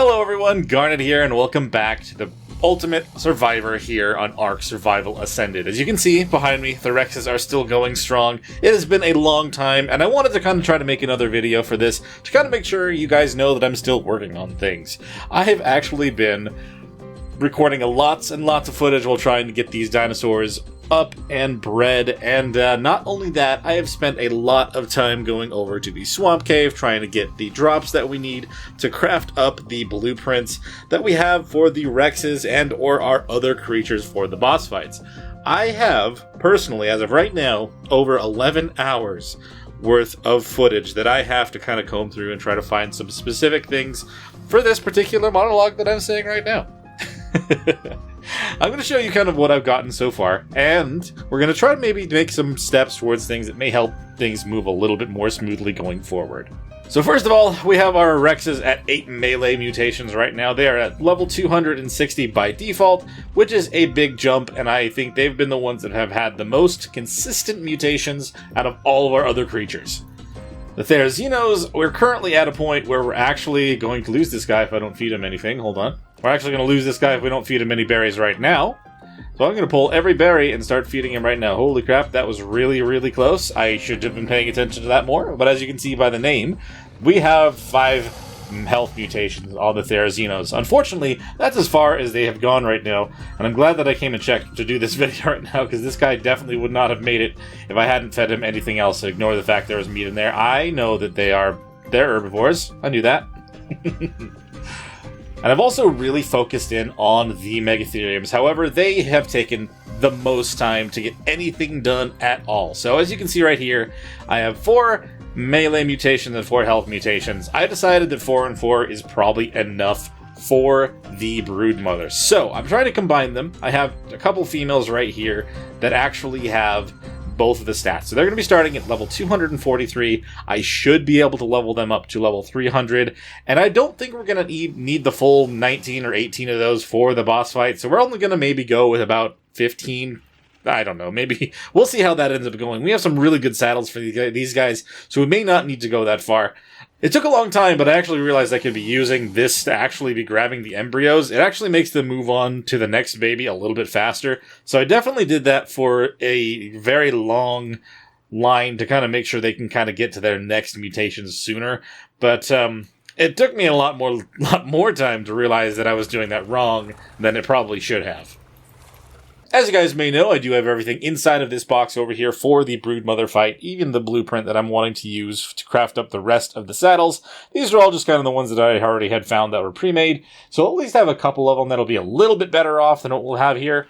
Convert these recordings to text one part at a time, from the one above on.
Hello everyone, Garnet here, and welcome back to the Ultimate Survivor here on ARK Survival Ascended. As you can see behind me, the Rexes are still going strong. It has been a long time, and I wanted to kind of try to make another video for this to kind of make sure you guys know that I'm still working on things. I have actually been recording lots and lots of footage while trying to get these dinosaurs up and bred, and not only that, I have spent a lot of time going over to the swamp cave trying to get the drops that we need to craft up the blueprints that we have for the Rexes and or our other creatures for the boss fights. I have, personally, as of right now, over 11 hours worth of footage that I have to kind of comb through and try to find some specific things for this particular monologue that I'm saying right now. I'm going to show you kind of what I've gotten so far, and we're going to try to maybe make some steps towards things that may help things move a little bit more smoothly going forward. So first of all, we have our Rexes at 8 melee mutations right now. They are at level 260 by default, which is a big jump, and I think they've been the ones that have had the most consistent mutations out of all of our other creatures. The Therizzinos, we're currently at a point where we're actually going to lose this guy if I don't feed him anything. Hold on. We're actually going to lose this guy if we don't feed him any berries right now. So I'm going to pull every berry and start feeding him right now. Holy crap, that was really, really close. I should have been paying attention to that more. But as you can see by the name, we have 5 health mutations on the Therizzinos. Unfortunately, that's as far as they have gone right now. And I'm glad that I came and checked to do this video right now, because this guy definitely would not have made it if I hadn't fed him anything else. So ignore the fact there was meat in there. I know that they're herbivores. I knew that. And I've also really focused in on the Megatheriums. However, they have taken the most time to get anything done at all. So as you can see right here, I have 4 melee mutations and 4 health mutations. I decided that 4 and 4 is probably enough for the broodmother. So I'm trying to combine them. I have a couple females right here that actually have both of the stats. So they're going to be starting at level 243. I should be able to level them up to level 300. And I don't think we're going to need the full 19 or 18 of those for the boss fight. So we're only going to maybe go with about 15. I don't know. Maybe we'll see how that ends up going. We have some really good saddles for these guys, so we may not need to go that far. It took a long time, but I actually realized I could be using this to actually be grabbing the embryos. It actually makes them move on to the next baby a little bit faster. So I definitely did that for a very long line to kind of make sure they can kind of get to their next mutations sooner. But it took me a lot more time to realize that I was doing that wrong than it probably should have. As you guys may know, I do have everything inside of this box over here for the broodmother fight, even the blueprint that I'm wanting to use to craft up the rest of the saddles. These are all just kind of the ones that I already had found that were pre-made, so I'll at least have a couple of them that'll be a little bit better off than what we'll have here.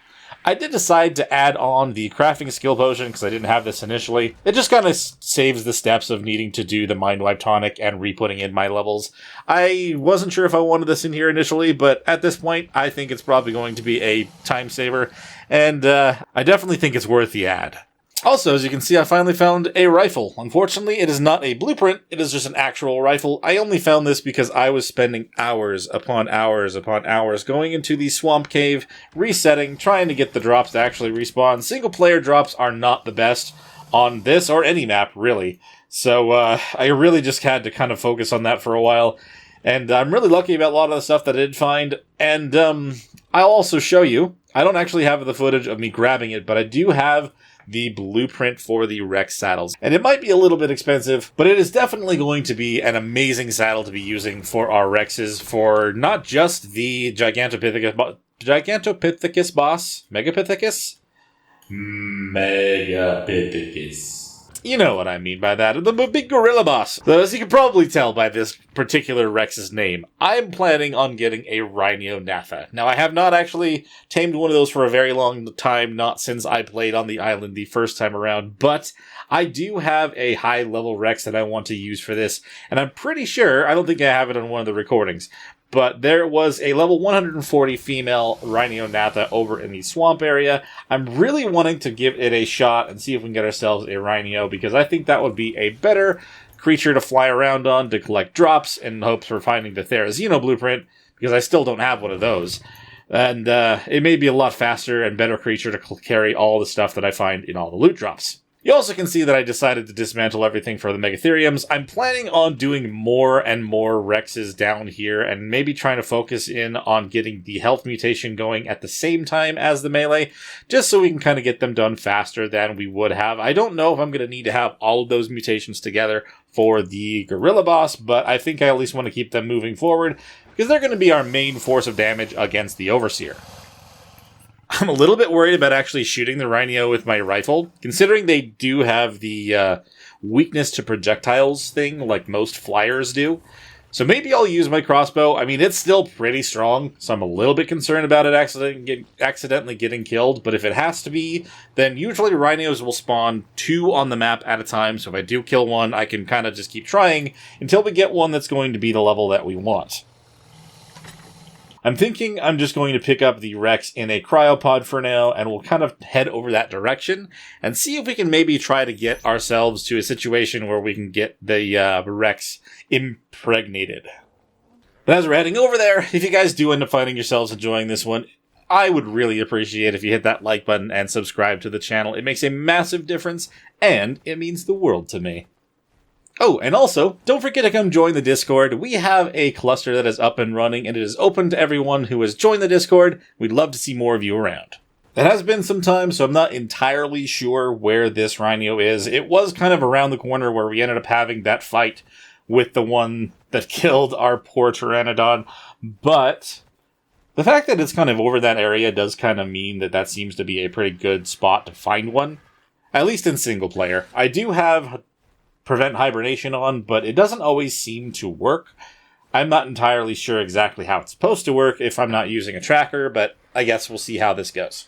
I did decide to add on the crafting skill potion because I didn't have this initially. It just kind of saves the steps of needing to do the mind wipe tonic and re-putting in my levels. I wasn't sure if I wanted this in here initially, but at this point, I think it's probably going to be a time saver, and I definitely think it's worth the ad. Also, as you can see, I finally found a rifle. Unfortunately, it is not a blueprint, it is just an actual rifle. I only found this because I was spending hours upon hours upon hours going into the swamp cave, resetting, trying to get the drops to actually respawn. Single player drops are not the best on this or any map, really. So I really just had to kind of focus on that for a while. And I'm really lucky about a lot of the stuff that I did find. And I'll also show you. I don't actually have the footage of me grabbing it, but I do have the blueprint for the Rex saddles. And it might be a little bit expensive, but it is definitely going to be an amazing saddle to be using for our Rexes, for not just the Gigantopithecus boss? Megapithecus? Megapithecus. You know what I mean by that. The big gorilla boss. So as you can probably tell by this particular Rex's name, I'm planning on getting a Rhino-Natha. Now, I have not actually tamed one of those for a very long time, not since I played on the island the first time around, but I do have a high-level Rex that I want to use for this, and I'm pretty sure, I don't think I have it on one of the recordings, but there was a level 140 female Rhino-Natha over in the swamp area. I'm really wanting to give it a shot and see if we can get ourselves a Rhino, because I think that would be a better creature to fly around on to collect drops in hopes for finding the Therizzino blueprint, because I still don't have one of those. And it may be a lot faster and better creature to carry all the stuff that I find in all the loot drops. You also can see that I decided to dismantle everything for the Megatheriums. I'm planning on doing more and more Rexes down here, and maybe trying to focus in on getting the health mutation going at the same time as the melee, just so we can kind of get them done faster than we would have. I don't know if I'm going to need to have all of those mutations together for the Gorilla Boss, but I think I at least want to keep them moving forward, because they're going to be our main force of damage against the Overseer. I'm a little bit worried about actually shooting the Rhino with my rifle, considering they do have the weakness to projectiles thing like most flyers do. So maybe I'll use my crossbow. I mean, it's still pretty strong, so I'm a little bit concerned about it accidentally getting killed. But if it has to be, then usually rhinos will spawn 2 on the map at a time. So if I do kill one, I can kind of just keep trying until we get one that's going to be the level that we want. I'm thinking I'm just going to pick up the Rex in a cryopod for now, and we'll kind of head over that direction and see if we can maybe try to get ourselves to a situation where we can get the Rex impregnated. But as we're heading over there, if you guys do end up finding yourselves enjoying this one, I would really appreciate if you hit that like button and subscribe to the channel. It makes a massive difference, and it means the world to me. Oh, and also, don't forget to come join the Discord. We have a cluster that is up and running, and it is open to everyone who has joined the Discord. We'd love to see more of you around. It has been some time, so I'm not entirely sure where this Rhino is. It was kind of around the corner where we ended up having that fight with the one that killed our poor Pteranodon, but the fact that it's kind of over that area does kind of mean that that seems to be a pretty good spot to find one, at least in single player. I do have Prevent Hibernation on, but it doesn't always seem to work. I'm not entirely sure exactly how it's supposed to work if I'm not using a tracker, but I guess we'll see how this goes.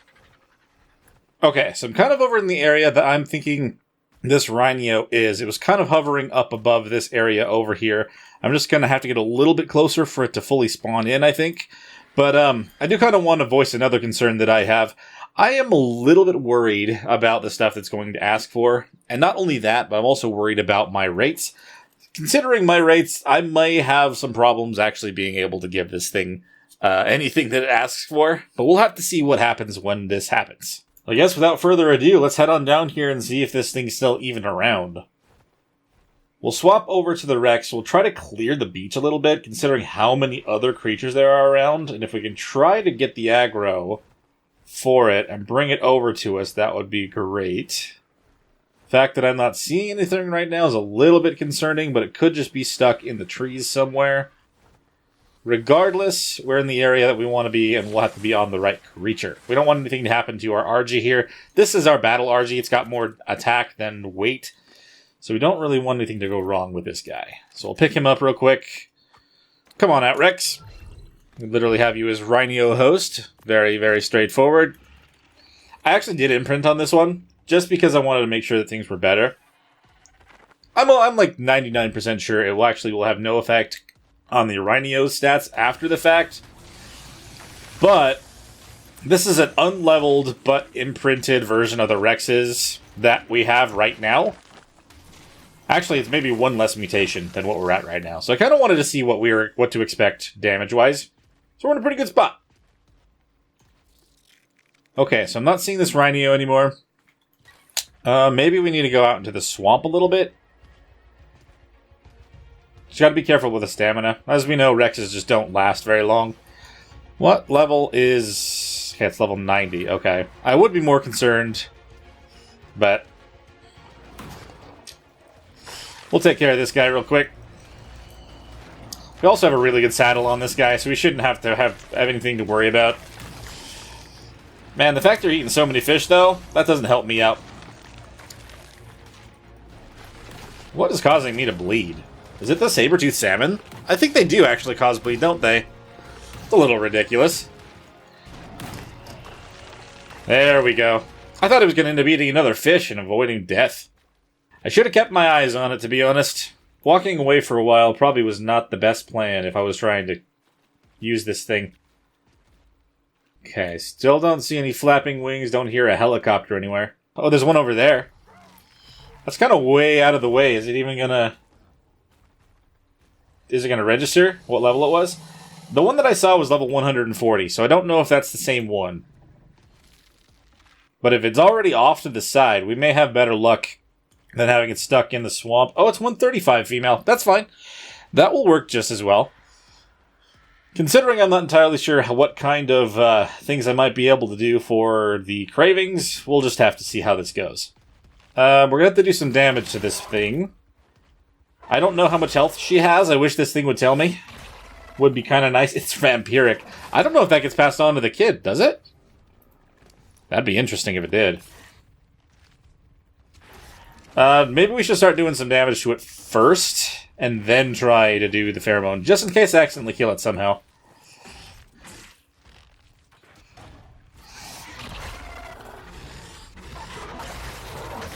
Okay, so I'm kind of over in the area that I'm thinking this Rhino is. It was kind of hovering up above this area over here. I'm just going to have to get a little bit closer for it to fully spawn in, I think. But I do kind of want to voice another concern that I have. I am a little bit worried about the stuff that's going to ask for. And not only that, but I'm also worried about my rates. Considering my rates, I may have some problems actually being able to give this thing anything that it asks for. But we'll have to see what happens when this happens. I guess without further ado, let's head on down here and see if this thing's still even around. We'll swap over to the Rex. We'll try to clear the beach a little bit, considering how many other creatures there are around. And if we can try to get the aggro for it and bring it over to us, that would be great. The fact that I'm not seeing anything right now is a little bit concerning, but it could just be stuck in the trees somewhere. Regardless, we're in the area that we want to be, and we'll have to be on the right creature. We don't want anything to happen to our RG here. This is our battle RG. It's got more attack than weight, so we don't really want anything to go wrong with this guy. So we'll pick him up real quick. Come on out, Rex. We literally have you as Rhino host. Very, very straightforward. I actually did imprint on this one, just because I wanted to make sure that things were better. I'm like 99% sure it will have no effect on the Rhino's stats after the fact. But this is an unleveled but imprinted version of the Rexes that we have right now. Actually, it's maybe one less mutation than what we're at right now. So I kind of wanted to see what to expect damage-wise. So we're in a pretty good spot. Okay, so I'm not seeing this Rhino anymore. Maybe we need to go out into the swamp a little bit. Just gotta be careful with the stamina. As we know, Rexes just don't last very long. What level is... Okay, it's level 90. Okay. I would be more concerned, but we'll take care of this guy real quick. We also have a really good saddle on this guy, so we shouldn't have to have anything to worry about. Man, the fact they're eating so many fish, though, that doesn't help me out. What is causing me to bleed? Is it the saber-toothed salmon? I think they do actually cause bleed, don't they? It's a little ridiculous. There we go. I thought it was going to end up eating another fish and avoiding death. I should have kept my eyes on it, to be honest. Walking away for a while probably was not the best plan if I was trying to use this thing. Okay, still don't see any flapping wings, don't hear a helicopter anywhere. Oh, there's one over there. That's kind of way out of the way. Is it even gonna... Is it gonna register what level it was? The one that I saw was level 140, so I don't know if that's the same one. But if it's already off to the side, we may have better luck than having it stuck in the swamp. Oh, it's 135 female. That's fine. That will work just as well. Considering I'm not entirely sure what kind of things I might be able to do for the cravings, we'll just have to see how this goes. We're going to have to do some damage to this thing. I don't know how much health she has. I wish this thing would tell me. Would be kind of nice. It's vampiric. I don't know if that gets passed on to the kid, does it? That'd be interesting if it did. Maybe we should start doing some damage to it first, and then try to do the pheromone, just in case I accidentally kill it somehow.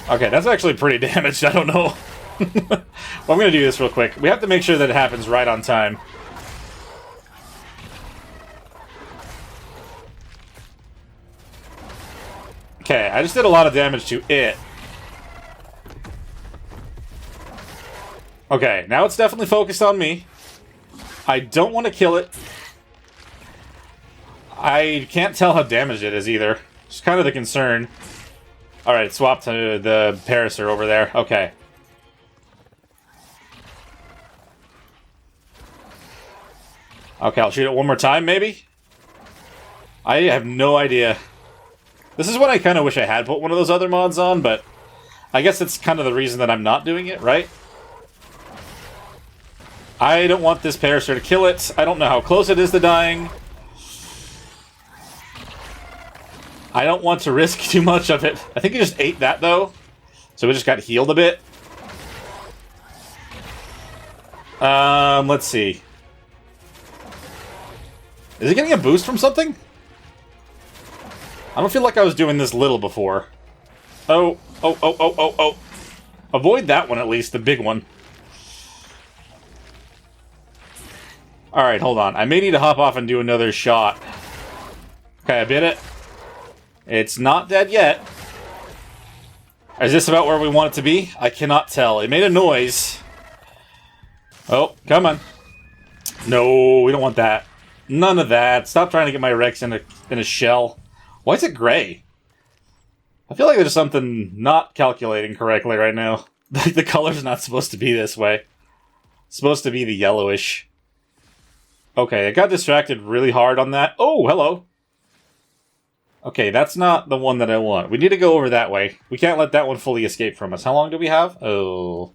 Okay, that's actually pretty damaged. I don't know. Well, I'm going to do this real quick. We have to make sure that it happens right on time. Okay, I just did a lot of damage to it. Okay, now it's definitely focused on me. I don't want to kill it. I can't tell how damaged it is either. It's kind of the concern. Alright, swap to the Parasaur over there. Okay. Okay, I'll shoot it one more time, maybe? I have no idea. This is what I kind of wish I had put one of those other mods on, but I guess that's kind of the reason that I'm not doing it, right? I don't want this Parasaur to kill it. I don't know how close it is to dying. I don't want to risk too much of it. I think he just ate that, though. So we just got healed a bit. Let's see. Is he getting a boost from something? I don't feel like I was doing this little before. Oh. Avoid that one, at least. The big one. Alright, hold on. I may need to hop off and do another shot. Okay, I bit it. It's not dead yet. Is this about where we want it to be? I cannot tell. It made a noise. Oh, come on. No, we don't want that. None of that. Stop trying to get my Rex in a shell. Why is it gray? I feel like there's something not calculating correctly right now. The color's not supposed to be this way. It's supposed to be the yellowish. Okay, I got distracted really hard on that. Oh, hello. Okay, that's not the one that I want. We need to go over that way. We can't let that one fully escape from us. How long do we have? Oh.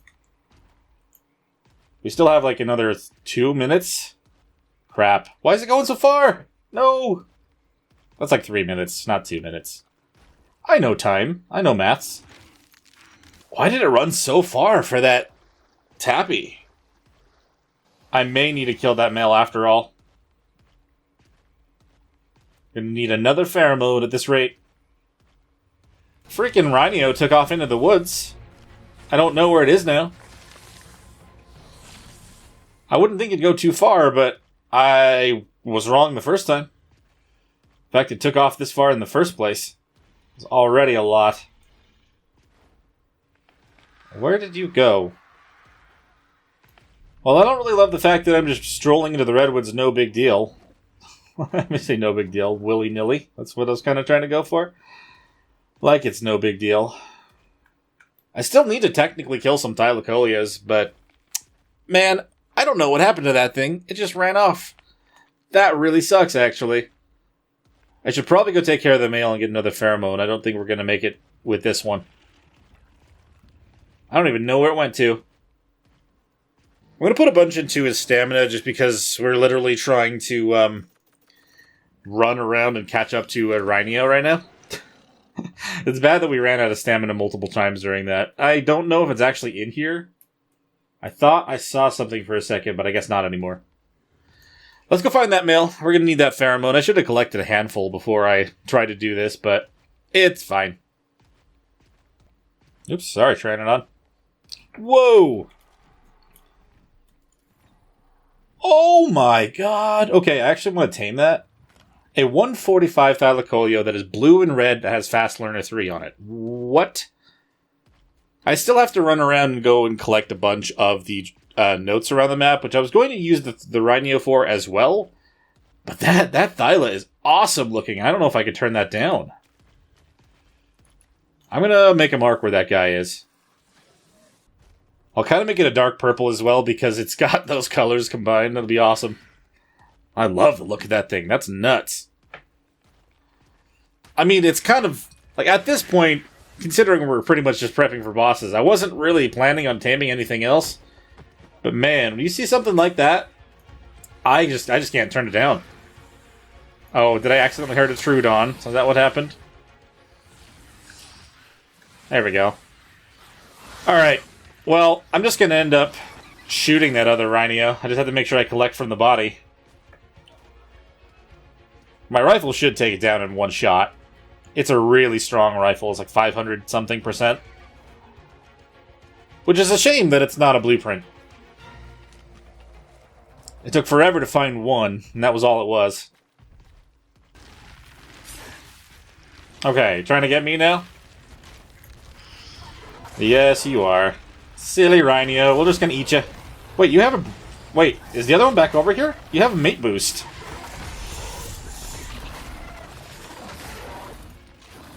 We still have like another 2 minutes? Crap. Why is it going so far? No! That's like 3 minutes, not 2 minutes. I know time. I know maths. Why did it run so far for that Tappy? I may need to kill that male after all. Gonna need another pheromone at this rate. Freaking Rhino took off into the woods. I don't know where it is now. I wouldn't think it'd go too far, but I was wrong the first time. In fact, it took off this far in the first place. It's already a lot. Where did you go? Well, I don't really love the fact that I'm just strolling into the redwoods, no big deal. Let me say no big deal, willy-nilly. That's what I was kind of trying to go for. Like it's no big deal. I still need to technically kill some Thylacolias, but... man, I don't know what happened to that thing. It just ran off. That really sucks, actually. I should probably go take care of the male and get another pheromone. I don't think we're going to make it with this one. I don't even know where it went to. I'm going to put a bunch into his stamina just because we're literally trying to run around and catch up to a Rhino right now. It's bad that we ran out of stamina multiple times during that. I don't know if it's actually in here. I thought I saw something for a second, but I guess not anymore. Let's go find that male. We're going to need that pheromone. I should have collected a handful before I tried to do this, but it's fine. Oops, sorry, trying it on. Whoa! Oh my god! Okay, I actually want to tame that. A 145 Thylacoleo that is blue and red that has Fast Learner 3 on it. What? I still have to run around and go and collect a bunch of the notes around the map, which I was going to use the Rhino for as well. But that Thyla is awesome looking. I don't know if I could turn that down. I'm gonna make a mark where that guy is. I'll kind of make it a dark purple as well because it's got those colors combined. That'll be awesome. I love the look of that thing. That's nuts. I mean, it's kind of... like, at this point, considering we're pretty much just prepping for bosses, I wasn't really planning on taming anything else. But man, when you see something like that, I just can't turn it down. Oh, did I accidentally hurt a Trudon? So is that what happened? There we go. Alright. Well, I'm just going to end up shooting that other Rhino. I just have to make sure I collect from the body. My rifle should take it down in one shot. It's a really strong rifle. It's like 500-something%. Which is a shame that it's not a blueprint. It took forever to find one, and that was all it was. Okay, trying to get me now? Yes, you are. Silly Rhino, we're just gonna eat you. Wait, you have a... wait, is the other one back over here? You have a mate boost.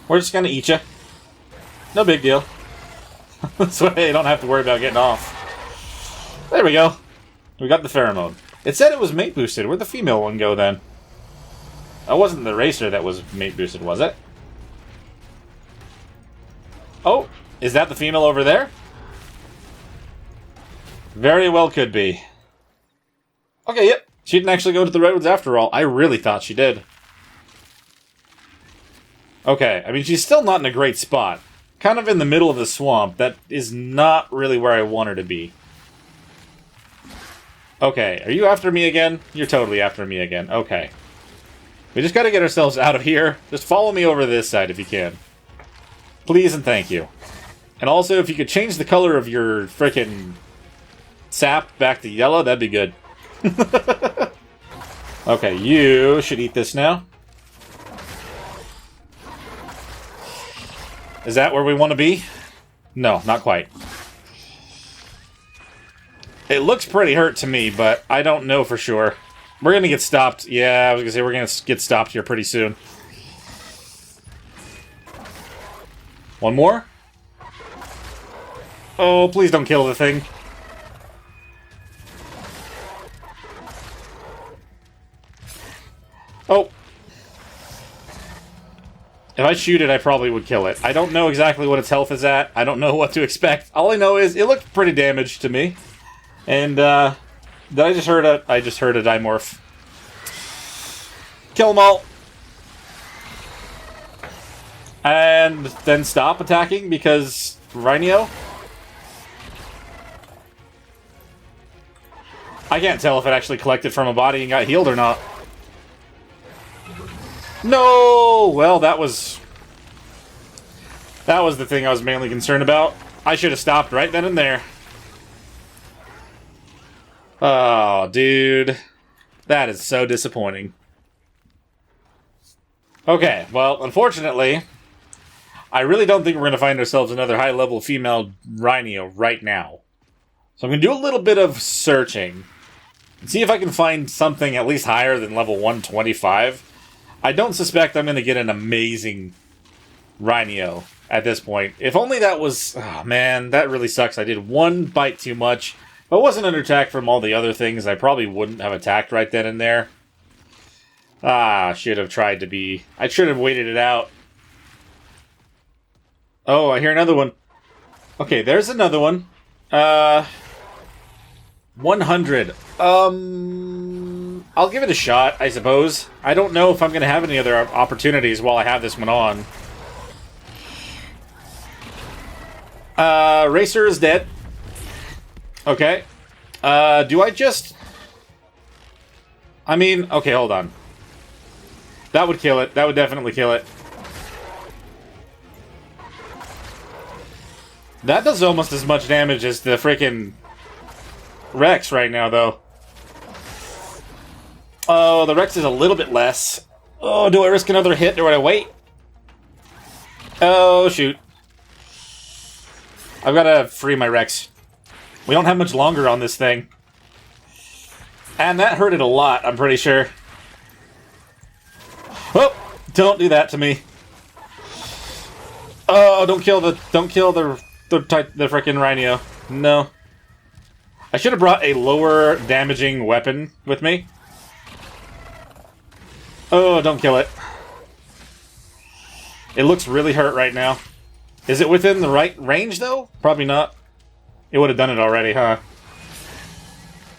We're just gonna eat you. No big deal. This way I don't have to worry about getting off. There we go. We got the pheromone. It said it was mate boosted. Where'd the female one go then? That wasn't the racer that was mate boosted, was it? Oh, is that the female over there? Very well could be. Okay, yep. She didn't actually go to the redwoods after all. I really thought she did. Okay, I mean, she's still not in a great spot. Kind of in the middle of the swamp. That is not really where I want her to be. Okay, are you after me again? You're totally after me again. Okay. We just gotta get ourselves out of here. Just follow me over to this side if you can. Please and thank you. And also, if you could change the color of your frickin' sap back to yellow, that'd be good. Okay, you should eat this now. Is that where we want to be? No, not quite. It looks pretty hurt to me, but I don't know for sure. We're gonna get stopped. Yeah, I was gonna say we're gonna get stopped here pretty soon. One more? Oh, please don't kill the thing. Oh. If I shoot it, I probably would kill it. I don't know exactly what its health is at. I don't know what to expect. All I know is it looked pretty damaged to me. And, did I just heard a... I just heard a dimorph. Kill them all. And then stop attacking because... Rhino? I can't tell if it actually collected from a body and got healed or not. No! Well, that was the thing I was mainly concerned about. I should have stopped right then and there. Oh, dude. That is so disappointing. Okay, well, unfortunately, I really don't think we're going to find ourselves another high-level female Rhino right now. So I'm going to do a little bit of searching. And see if I can find something at least higher than level 125. I don't suspect I'm going to get an amazing Rhino at this point. If only that was... oh, man, that really sucks. I did one bite too much. If I wasn't under attack from all the other things, I probably wouldn't have attacked right then and there. Ah, should have tried to be... I should have waited it out. Oh, I hear another one. Okay, there's another one. 100. I'll give it a shot, I suppose. I don't know if I'm going to have any other opportunities while I have this one on. Racer is dead. Okay. Do I just... I mean, okay, hold on. That would kill it. That would definitely kill it. That does almost as much damage as the freaking Rex right now, though. Oh, the Rex is a little bit less. Oh, do I risk another hit or do I wait? Oh, shoot. I've got to free my Rex. We don't have much longer on this thing. And that hurt it a lot, I'm pretty sure. Oh, don't do that to me. Oh, don't kill the freaking Rhino. No. I should have brought a lower damaging weapon with me. Oh, don't kill it. It looks really hurt right now. Is it within the right range, though? Probably not. It would have done it already, huh?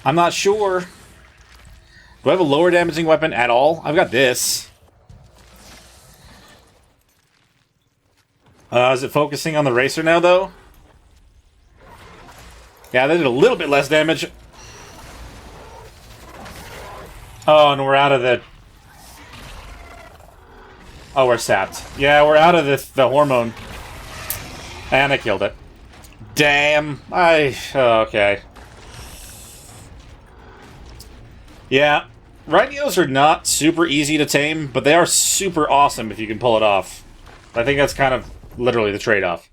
I'm not sure. Do I have a lower damaging weapon at all? I've got this. Is it focusing on the racer now, though? Yeah, they did a little bit less damage. Oh, and we're out of the... Oh, we're sapped. Yeah, we're out of the hormone. And I killed it. Damn. Okay. Yeah. Rhinos are not super easy to tame, but they are super awesome if you can pull it off. I think that's kind of literally the trade-off.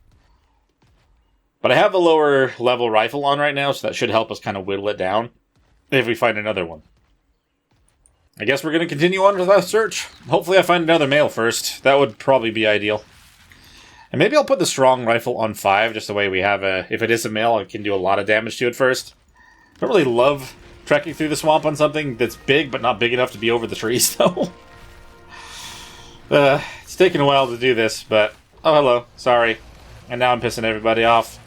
But I have a lower level rifle on right now, so that should help us kind of whittle it down if we find another one. I guess we're going to continue on with our search. Hopefully I find another male first. That would probably be ideal. And maybe I'll put the strong rifle on 5, just the way we have a... If it is a male, I can do a lot of damage to it first. I don't really love trekking through the swamp on something that's big, but not big enough to be over the trees, though. It's taken a while to do this, but... Oh, hello. Sorry. And now I'm pissing everybody off.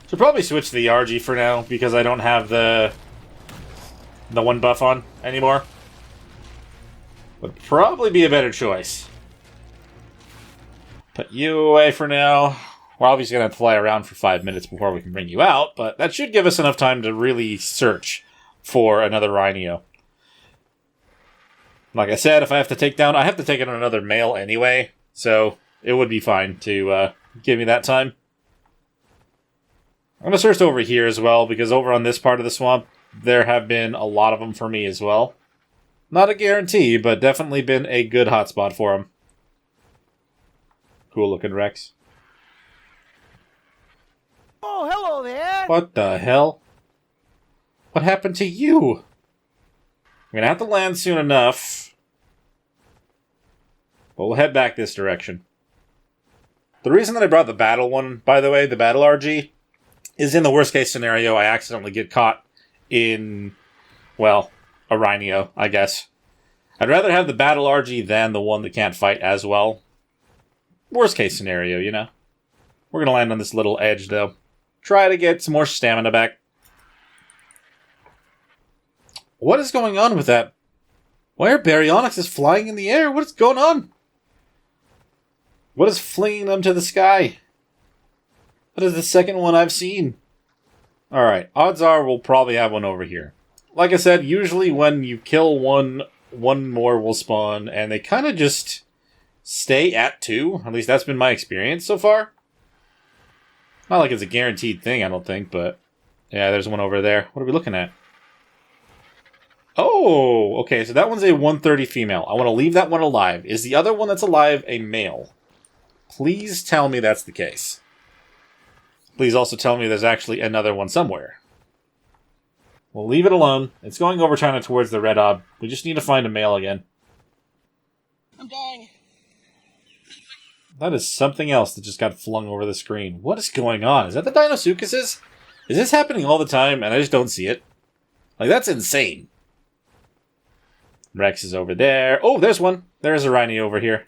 Should probably switch to the RG for now, because I don't have the one buff on anymore. Would probably be a better choice. Put you away for now. We're obviously going to have to fly around for 5 minutes before we can bring you out, but that should give us enough time to really search for another Rhino. Like I said, if I have to take down... I have to take down another male anyway, so it would be fine to give me that time. I'm going to search over here as well, because over on this part of the swamp, there have been a lot of them for me as well. Not a guarantee, but definitely been a good hotspot for them. Cool looking Rex. Oh, hello there! What the hell? What happened to you? I'm going to have to land soon enough. But we'll head back this direction. The reason that I brought the battle one, by the way, the battle RG, is in the worst case scenario I accidentally get caught in, well, a Rhino, I guess. I'd rather have the battle RG than the one that can't fight as well. Worst case scenario, you know. We're going to land on this little edge, though. Try to get some more stamina back. What is going on with that? Why are baryonyxes flying in the air? What is going on? What is flinging them to the sky? That is the second one I've seen. Alright, odds are we'll probably have one over here. Like I said, usually when you kill one more will spawn, and they kind of just stay at 2. At least that's been my experience so far. Not like it's a guaranteed thing, I don't think, but... Yeah, there's one over there. What are we looking at? Oh, okay, so that one's a 130 female. I want to leave that one alive. Is the other one that's alive a male? Please tell me that's the case. Please also tell me there's actually another one somewhere. We'll leave it alone. It's going over China towards the red ob. We just need to find a male again. I'm dying. That is something else that just got flung over the screen. What is going on? Is that the Deinosuchuses? Is this happening all the time and I just don't see it? Like, that's insane. Rex is over there. Oh, there's one. There's a Rhino over here.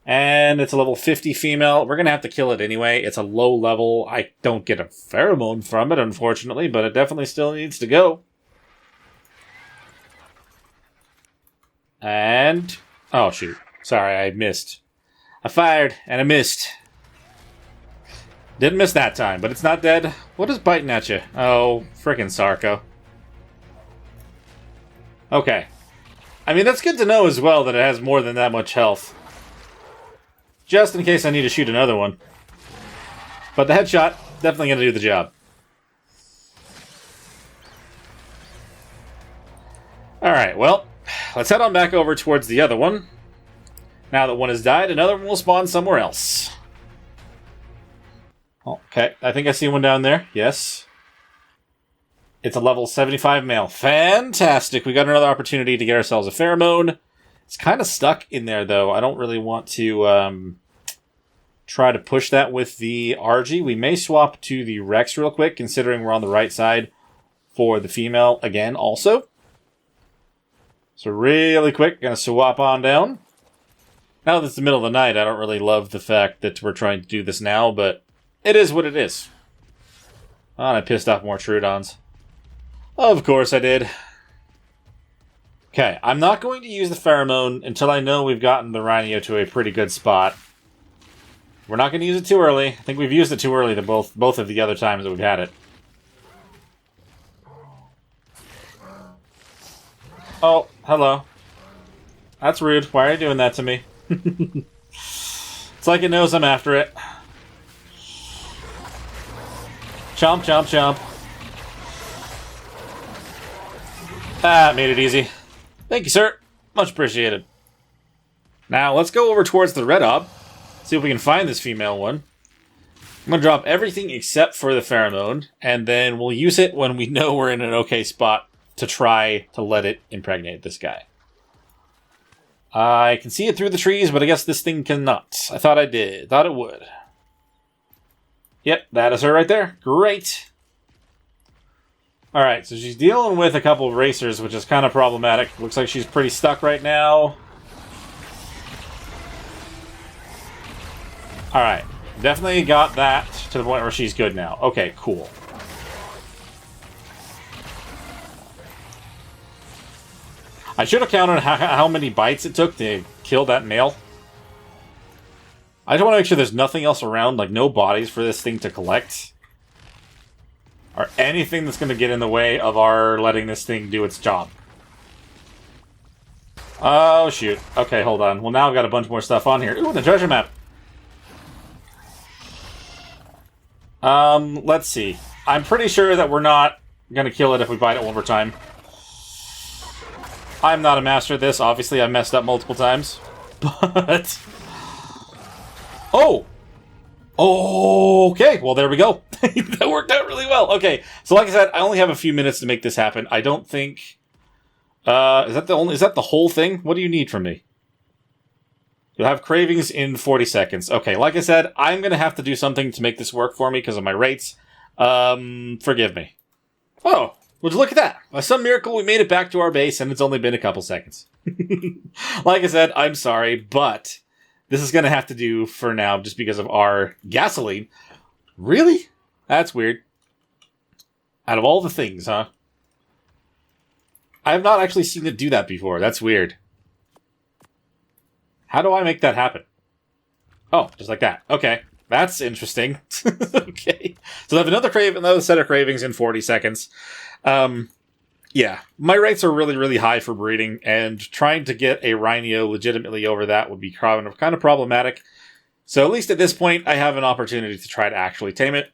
And it's a level 50 female. We're going to have to kill it anyway. It's a low level. I don't get a pheromone from it, unfortunately, but it definitely still needs to go. And... Oh, shoot. Sorry, I missed. I fired, and I missed. Didn't miss that time, but it's not dead. What is biting at you? Oh, frickin' Sarko. Okay. I mean, that's good to know as well that it has more than that much health. Just in case I need to shoot another one. But the headshot, definitely going to do the job. Alright, well, let's head on back over towards the other one. Now that one has died, another one will spawn somewhere else. Okay, I think I see one down there. Yes. It's a level 75 male. Fantastic! We got another opportunity to get ourselves a pheromone. It's kind of stuck in there, though. I don't really want to try to push that with the RG. We may swap to the Rex real quick, considering we're on the right side for the female again also. So really quick, gonna swap on down. Now that it's the middle of the night, I don't really love the fact that we're trying to do this now, but it is what it is. Oh, and I pissed off more Troodons. Of course I did. Okay, I'm not going to use the pheromone until I know we've gotten the Rhino to a pretty good spot. We're not going to use it too early. I think we've used it too early to both of the other times that we've had it. Oh, hello. That's rude. Why are you doing that to me? It's like it knows I'm after it. Chomp, chomp, chomp. Ah, made it easy. Thank you, sir. Much appreciated. Now, let's go over towards the red ob. See if we can find this female one. I'm going to drop everything except for the pheromone, and then we'll use it when we know we're in an okay spot to try to let it impregnate this guy. I can see it through the trees, but I guess this thing cannot. I thought I did. Thought it would. Yep, that is her right there. Great. Alright, so she's dealing with a couple of racers, which is kind of problematic. Looks like she's pretty stuck right now. Alright, definitely got that to the point where she's good now. Okay, cool. I should have counted how many bites it took to kill that male. I just want to make sure there's nothing else around, like no bodies for this thing to collect. Or anything that's going to get in the way of our letting this thing do its job. Oh, shoot. Okay, hold on. Well, now I've got a bunch more stuff on here. Ooh, the treasure map. Let's see. I'm pretty sure that we're not going to kill it if we bite it one more time. I'm not a master at this. Obviously, I messed up multiple times. But... Oh! Okay, well, there we go. That worked out really well. Okay, so like I said, I only have a few minutes to make this happen. I don't think... is that the whole thing? What do you need from me? You'll have cravings in 40 seconds. Okay, like I said, I'm going to have to do something to make this work for me because of my rates. Forgive me. Oh, would you look at that? By some miracle, we made it back to our base, and it's only been a couple seconds. Like I said, I'm sorry, but this is going to have to do for now just because of our gasoline. Really? That's weird. Out of all the things, huh? I have not actually seen it do that before. That's weird. How do I make that happen? Oh, just like that. Okay. That's interesting. Okay. So I have another set of cravings in 40 seconds. Yeah. My rates are really, really high for breeding, and trying to get a Rhino legitimately over that would be kind of problematic. So at least at this point, I have an opportunity to try to actually tame it.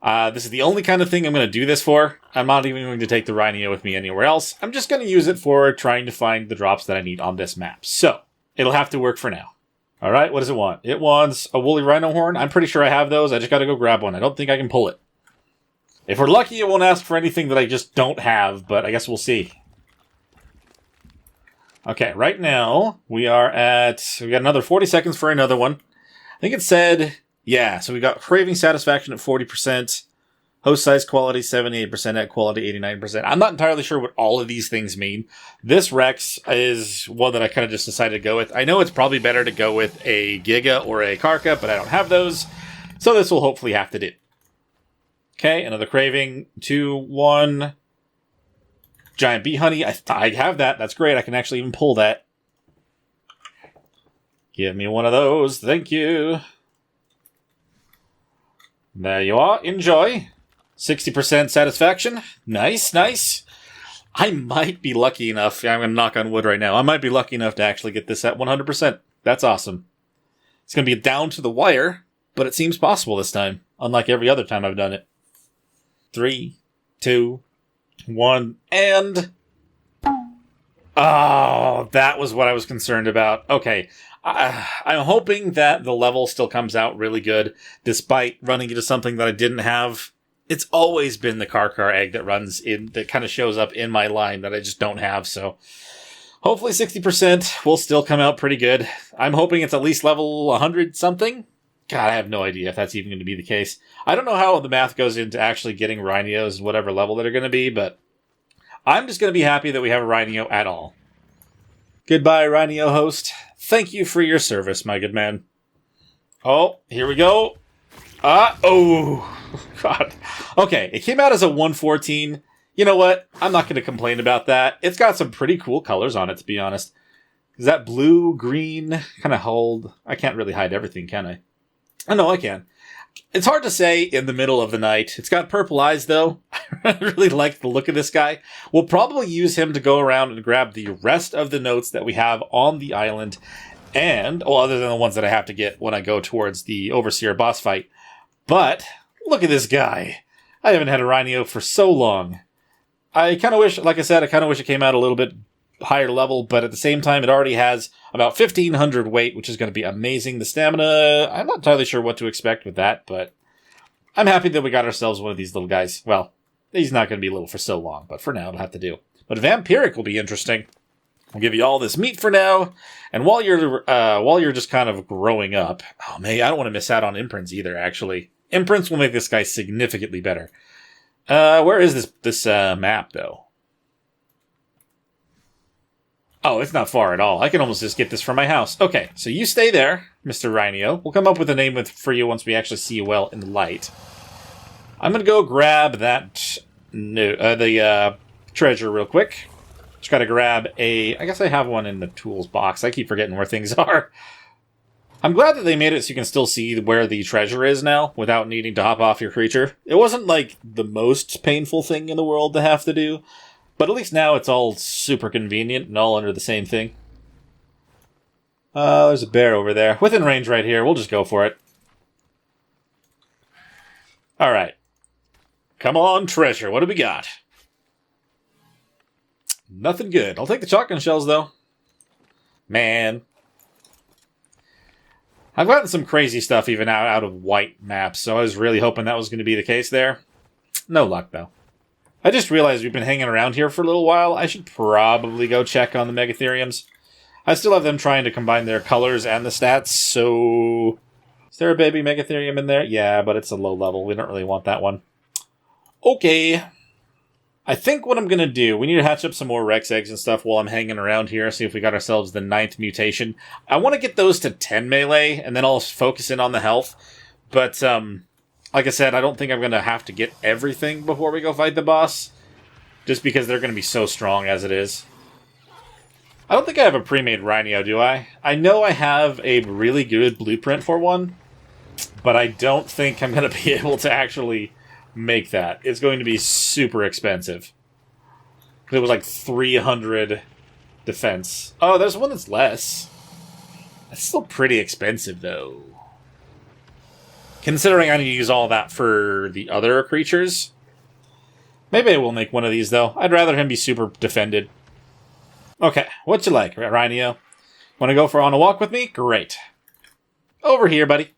This is the only kind of thing I'm going to do this for. I'm not even going to take the Rhino with me anywhere else. I'm just going to use it for trying to find the drops that I need on this map. So, it'll have to work for now. Alright, what does it want? It wants a woolly rhino horn. I'm pretty sure I have those. I just gotta go grab one. I don't think I can pull it. If we're lucky, it won't ask for anything that I just don't have, but I guess we'll see. Okay, right now, we got another 40 seconds for another one. I think it said, yeah, so we got craving satisfaction at 40%, host size quality 78%, net quality 89%. I'm not entirely sure what all of these things mean. This Rex is one that I kind of just decided to go with. I know it's probably better to go with a Giga or a Karka, but I don't have those, so this will hopefully have to do. Okay, another craving, 2, 1. Giant bee honey, I have that. That's great. I can actually even pull that. Give me one of those. Thank you. There you are. Enjoy. 60% satisfaction. Nice, nice. I might be lucky enough. I'm going to knock on wood right now. I might be lucky enough to actually get this at 100%. That's awesome. It's going to be down to the wire, but it seems possible this time, unlike every other time I've done it. 3, 2, 1, and... Oh, that was what I was concerned about. Okay, I'm hoping that the level still comes out really good, despite running into something that I didn't have. It's always been the Karkar egg that kind of shows up in my line that I just don't have, so... Hopefully 60% will still come out pretty good. I'm hoping it's at least level 100 something. God, I have no idea if that's even going to be the case. I don't know how the math goes into actually getting Rhineos, whatever level they're going to be, but I'm just going to be happy that we have a Rhineo at all. Goodbye, Rhineo host. Thank you for your service, my good man. Oh, here we go. Oh, God. Okay, it came out as a 114. You know what? I'm not going to complain about that. It's got some pretty cool colors on it, to be honest. Is that blue, green, kind of hold? I can't really hide everything, can I? Oh, no, I can. It's hard to say in the middle of the night. It's got purple eyes, though. I really like the look of this guy. We'll probably use him to go around and grab the rest of the notes that we have on the island. And, well, other than the ones that I have to get when I go towards the Overseer boss fight. But, look at this guy. I haven't had a Rhineo for so long. I kind of wish, like I said, I kind of wish it came out a little bit higher level, but at the same time, it already has about 1,500 weight, which is going to be amazing. The stamina, I'm not entirely sure what to expect with that, but I'm happy that we got ourselves one of these little guys. Well, he's not going to be little for so long, but for now, it'll have to do. But Vampiric will be interesting. We'll give you all this meat for now, and while you're just kind of growing up, oh man, I don't want to miss out on imprints either, actually. Imprints will make this guy significantly better. Where is this map, though? Oh, it's not far at all. I can almost just get this from my house. Okay, so you stay there, Mr. Rhineo. We'll come up with a name for you once we actually see you well in the light. I'm going to go grab that the treasure real quick. Just got to grab I guess I have one in the tools box. I keep forgetting where things are. I'm glad that they made it so you can still see where the treasure is now without needing to hop off your creature. It wasn't like the most painful thing in the world to have to do. But at least now it's all super convenient and all under the same thing. There's a bear over there. Within range right here. We'll just go for it. Alright. Come on, treasure. What do we got? Nothing good. I'll take the shotgun shells, though. Man. I've gotten some crazy stuff even out of white maps, so I was really hoping that was going to be the case there. No luck, though. I just realized we've been hanging around here for a little while. I should probably go check on the Megatheriums. I still have them trying to combine their colors and the stats, so... Is there a baby Megatherium in there? Yeah, but it's a low level. We don't really want that one. Okay. I think what I'm going to do, we need to hatch up some more Rex eggs and stuff while I'm hanging around here, see if we got ourselves the 9th mutation. I want to get those to 10 melee, and then I'll focus in on the health. But, like I said, I don't think I'm going to have to get everything before we go fight the boss. Just because they're going to be so strong as it is. I don't think I have a pre-made Rhineo, do I? I know I have a really good blueprint for one. But I don't think I'm going to be able to actually make that. It's going to be super expensive. It was like 300 defense. Oh, there's one that's less. That's still pretty expensive, though. Considering I need to use all that for the other creatures. Maybe I will make one of these, though. I'd rather him be super defended. Okay, what you like, Rhineo? Want to go on a walk with me? Great. Over here, buddy.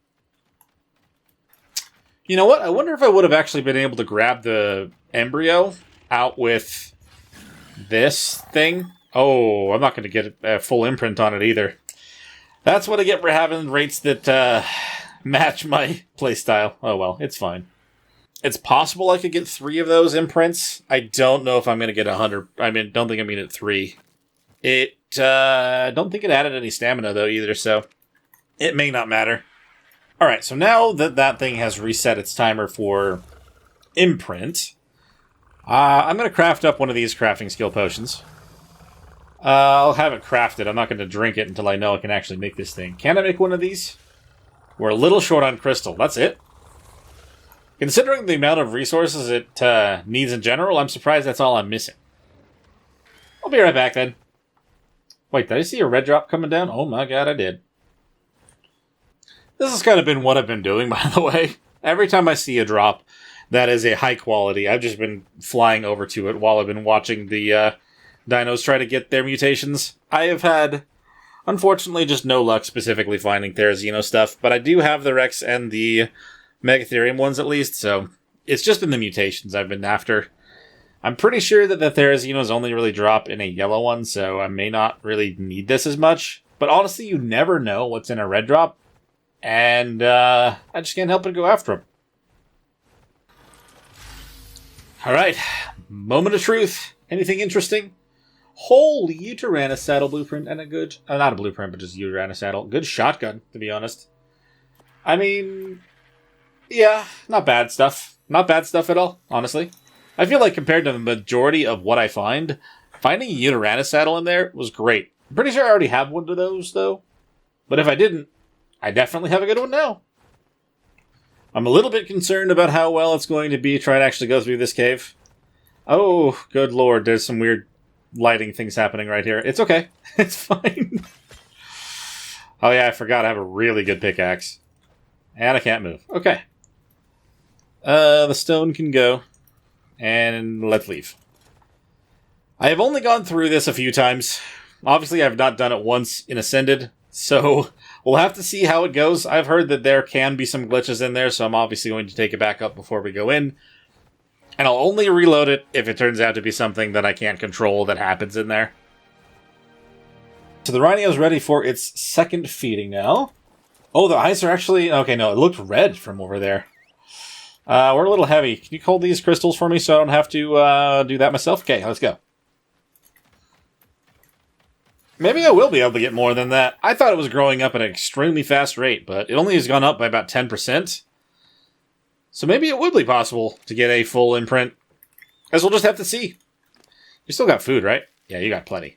You know what? I wonder if I would have actually been able to grab the embryo out with this thing. Oh, I'm not going to get a full imprint on it either. That's what I get for having rates that match my playstyle. Oh well, it's fine. It's possible I could get 3 of those imprints. I don't know if I'm going to get 100. I mean, don't think I'm going to get 3. Don't think it added any stamina though either, so it may not matter. Alright, so now that that thing has reset its timer for imprint, I'm going to craft up one of these crafting skill potions. I'll have it crafted. I'm not going to drink it until I know I can actually make this thing. Can I make one of these? We're a little short on crystal. That's it. Considering the amount of resources it needs in general, I'm surprised that's all I'm missing. I'll be right back then. Wait, did I see a red drop coming down? Oh my god, I did. This has kind of been what I've been doing, by the way. Every time I see a drop that is a high quality, I've just been flying over to it while I've been watching the dinos try to get their mutations. I have had, unfortunately, just no luck specifically finding Therizino stuff, but I do have the Rex and the Megatherium ones at least, so it's just been the mutations I've been after. I'm pretty sure that the Therizinos only really drop in a yellow one, so I may not really need this as much. But honestly, you never know what's in a red drop. And I just can't help but go after him. Alright, moment of truth. Anything interesting? Holy Uterana saddle blueprint and a good... not a blueprint, but just Uterana saddle. Good shotgun, to be honest. I mean... yeah, not bad stuff. Not bad stuff at all, honestly. I feel like compared to the majority of what I find, finding a Uterana saddle in there was great. I'm pretty sure I already have one of those, though. But if I didn't, I definitely have a good one now. I'm a little bit concerned about how well it's going to be trying to actually go through this cave. Oh, good lord, there's some weird lighting things happening right here. It's okay. It's fine. Oh yeah, I forgot I have a really good pickaxe. And I can't move. Okay. The stone can go. And let's leave. I have only gone through this a few times. Obviously, I've not done it once in Ascended, so we'll have to see how it goes. I've heard that there can be some glitches in there, so I'm obviously going to take it back up before we go in. And I'll only reload it if it turns out to be something that I can't control that happens in there. So the rhino is ready for its second feeding now. Oh, the eyes are actually... okay, no, it looked red from over there. We're a little heavy. Can you hold these crystals for me so I don't have to do that myself? Okay, let's go. Maybe I will be able to get more than that. I thought it was growing up at an extremely fast rate, but it only has gone up by about 10%. So maybe it would be possible to get a full imprint. Guess we'll just have to see. You still got food, right? Yeah, you got plenty.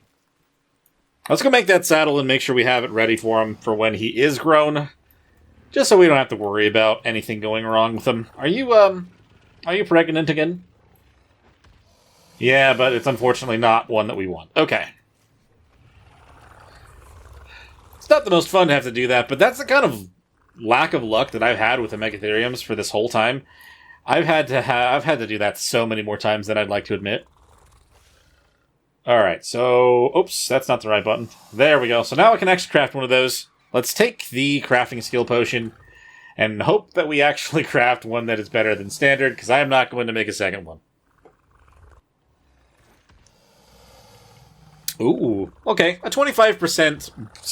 Let's go make that saddle and make sure we have it ready for him for when he is grown. Just so we don't have to worry about anything going wrong with him. Are you pregnant again? Yeah, but it's unfortunately not one that we want. Okay. It's not the most fun to have to do that, but that's the kind of lack of luck that I've had with the Megatheriums for this whole time. I've had to do that so many more times than I'd like to admit. Alright, so... oops, that's not the right button. There we go. So now I can actually craft one of those. Let's take the crafting skill potion and hope that we actually craft one that is better than standard, because I am not going to make a second one. Ooh, okay. A 25%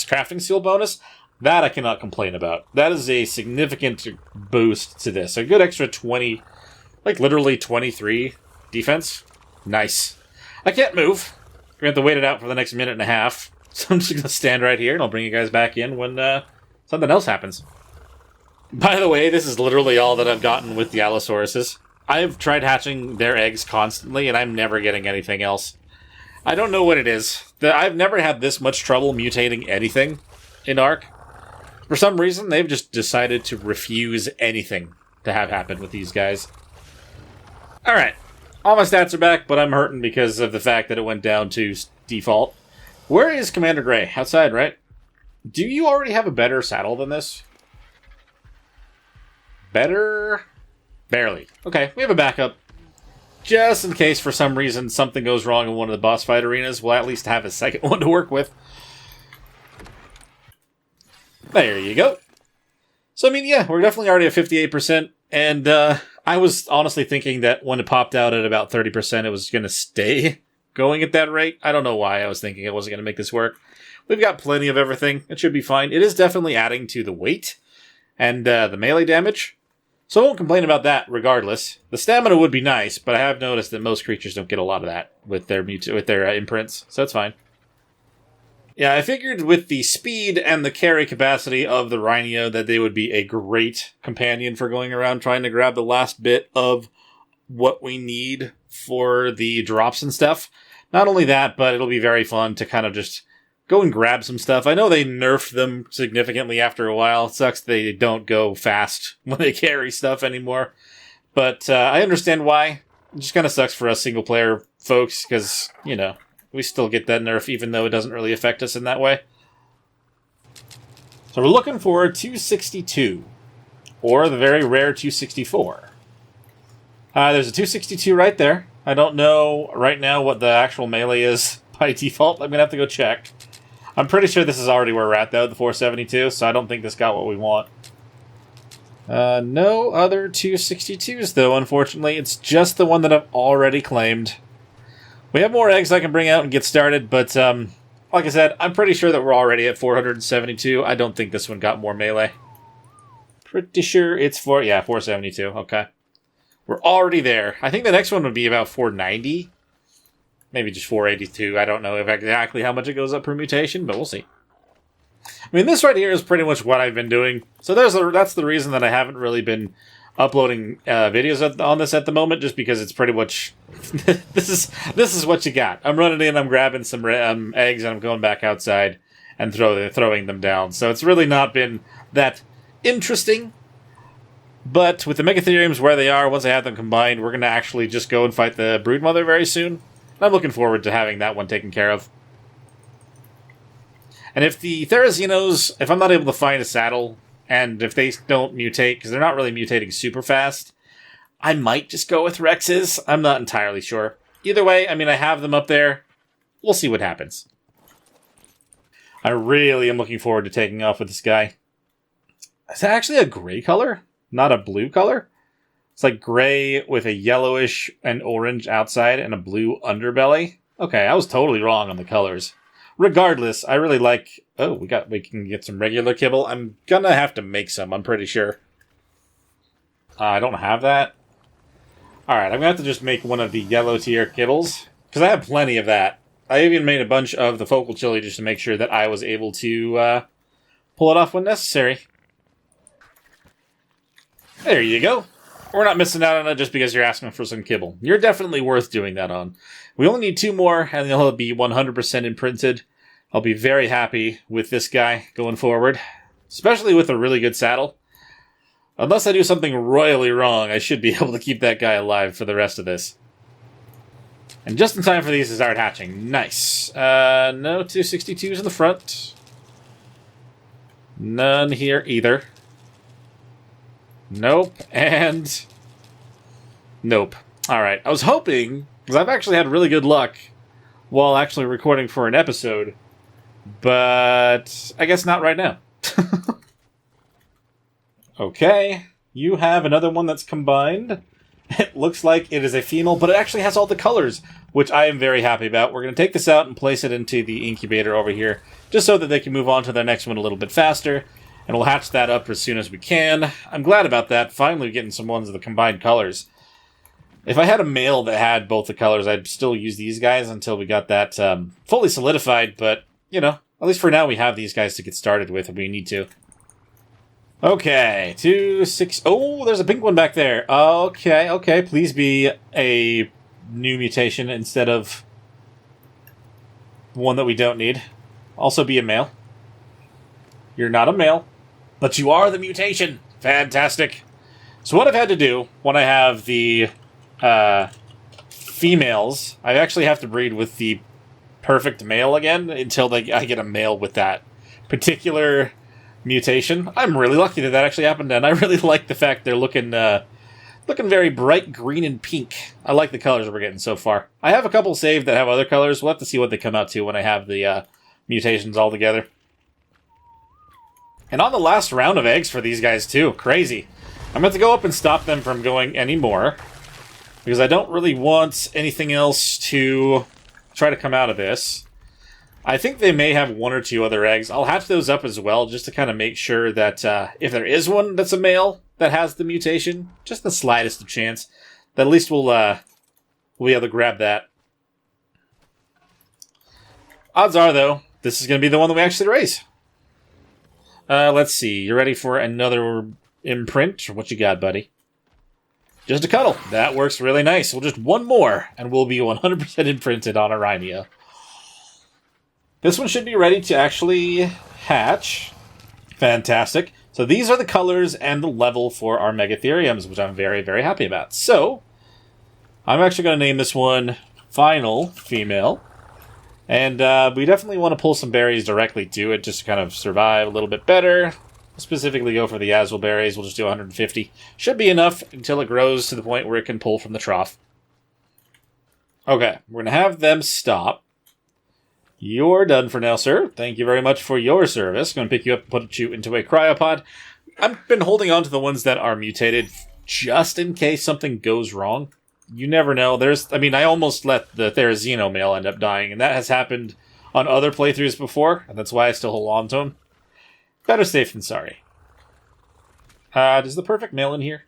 crafting skill bonus. That I cannot complain about. That is a significant boost to this. A good extra 20, like literally 23 defense. Nice. I can't move. We're going to have to wait it out for the next minute and a half. So I'm just going to stand right here and I'll bring you guys back in when something else happens. By the way, this is literally all that I've gotten with the Allosauruses. I've tried hatching their eggs constantly and I'm never getting anything else. I don't know what it is. I've never had this much trouble mutating anything in ARK. For some reason, they've just decided to refuse anything to have happen with these guys. Alright. All my stats are back, but I'm hurting because of the fact that it went down to default. Where is Commander Gray? Outside, right? Do you already have a better saddle than this? Better? Barely. Okay, we have a backup. Just in case for some reason something goes wrong in one of the boss fight arenas, we'll at least have a second one to work with. There you go. So, I mean, yeah, we're definitely already at 58%, and I was honestly thinking that when it popped out at about 30%, it was going to stay going at that rate. I don't know why I was thinking it wasn't going to make this work. We've got plenty of everything. It should be fine. It is definitely adding to the weight and the melee damage. So I won't complain about that regardless. The stamina would be nice, but I have noticed that most creatures don't get a lot of that with their imprints, so that's fine. Yeah, I figured with the speed and the carry capacity of the Rhino that they would be a great companion for going around trying to grab the last bit of what we need for the drops and stuff. Not only that, but it'll be very fun to kind of just go and grab some stuff. I know they nerfed them significantly after a while. It sucks they don't go fast when they carry stuff anymore. But I understand why. It just kind of sucks for us single-player folks, because, you know, we still get that nerf even though it doesn't really affect us in that way. So we're looking for 262, or the very rare 264. There's a 262 right there. I don't know right now what the actual melee is by default. I'm going to have to go check. I'm pretty sure this is already where we're at, though, the 472, so I don't think this got what we want. No other 262s, though, unfortunately. It's just the one that I've already claimed. We have more eggs I can bring out and get started, but, like I said, I'm pretty sure that we're already at 472. I don't think this one got more melee. pretty sure it's 472. Okay. We're already there. I think the next one would be about 490. Maybe just 482. I don't know exactly how much it goes up per mutation, but we'll see. I mean, this right here is pretty much what I've been doing. So that's the reason that I haven't really been uploading videos on this at the moment, just because it's pretty much this is what you got. I'm running in, I'm grabbing some eggs, and I'm going back outside and throwing them down. So it's really not been that interesting. But with the Megatheriums where they are, once I have them combined, we're going to actually just go and fight the Broodmother very soon. I'm looking forward to having that one taken care of. And if the Therazinos, if I'm not able to find a saddle, and if they don't mutate, because they're not really mutating super fast, I might just go with Rexes. I'm not entirely sure. Either way, I mean, I have them up there. We'll see what happens. I really am looking forward to taking off with this guy. Is that actually a gray color? Not a blue color? It's like gray with a yellowish and orange outside and a blue underbelly. Okay, I was totally wrong on the colors. Regardless, I really like... Oh, we can get some regular kibble. I'm gonna have to make some, I'm pretty sure. I don't have that. Alright, I'm gonna have to just make one of the yellow tier kibbles. Because I have plenty of that. I even made a bunch of the focal chili just to make sure that I was able to pull it off when necessary. There you go. We're not missing out on it just because you're asking for some kibble. You're definitely worth doing that on. We only need 2 more, and they'll be 100% imprinted. I'll be very happy with this guy going forward, especially with a really good saddle. Unless I do something royally wrong, I should be able to keep that guy alive for the rest of this. And just in time for these to start hatching. Nice. No 262s in the front. None here either. Nope, and nope. Alright, I was hoping, because I've actually had really good luck while actually recording for an episode, but I guess not right now. Okay, you have another one that's combined. It looks like it is a female, but it actually has all the colors, which I am very happy about. We're going to take this out and place it into the incubator over here, just so that they can move on to their next one a little bit faster. And we'll hatch that up as soon as we can. I'm glad about that. Finally getting some ones of the combined colors. If I had a male that had both the colors, I'd still use these guys until we got that fully solidified. But, you know, at least for now we have these guys to get started with if we need to. Okay, 2, 6... Oh, there's a pink one back there. Okay. Please be a new mutation instead of one that we don't need. Also be a male. You're not a male. But you are the mutation. Fantastic. So what I've had to do when I have the females, I actually have to breed with the perfect male again until I get a male with that particular mutation. I'm really lucky that actually happened, and I really like the fact they're looking very bright green and pink. I like the colors we're getting so far. I have a couple saved that have other colors. We'll have to see what they come out to when I have the mutations all together. And on the last round of eggs for these guys, too. Crazy. I'm going to go up and stop them from going anymore, because I don't really want anything else to try to come out of this. I think they may have 1 or 2 other eggs. I'll hatch those up as well, just to kind of make sure that if there is one that's a male that has the mutation, just the slightest of chance, that at least we'll be able to grab that. Odds are, though, this is going to be the one that we actually raise. Let's see. You ready for another imprint? What you got, buddy? Just a cuddle. That works really nice. Well, just 1 more, and we'll be 100% imprinted on Arimia. This one should be ready to actually hatch. Fantastic. So these are the colors and the level for our Megatheriums, which I'm very, very happy about. So, I'm actually going to name this one Final Female. And we definitely want to pull some berries directly to it, just to kind of survive a little bit better. Specifically go for the Azul berries. We'll just do 150. Should be enough until it grows to the point where it can pull from the trough. Okay, we're going to have them stop. You're done for now, sir. Thank you very much for your service. Going to pick you up and put you into a cryopod. I've been holding on to the ones that are mutated just in case something goes wrong. You never know. I almost let the Therazino male end up dying, and that has happened on other playthroughs before, and that's why I still hold on to him. Better safe than sorry. Does the perfect male in here?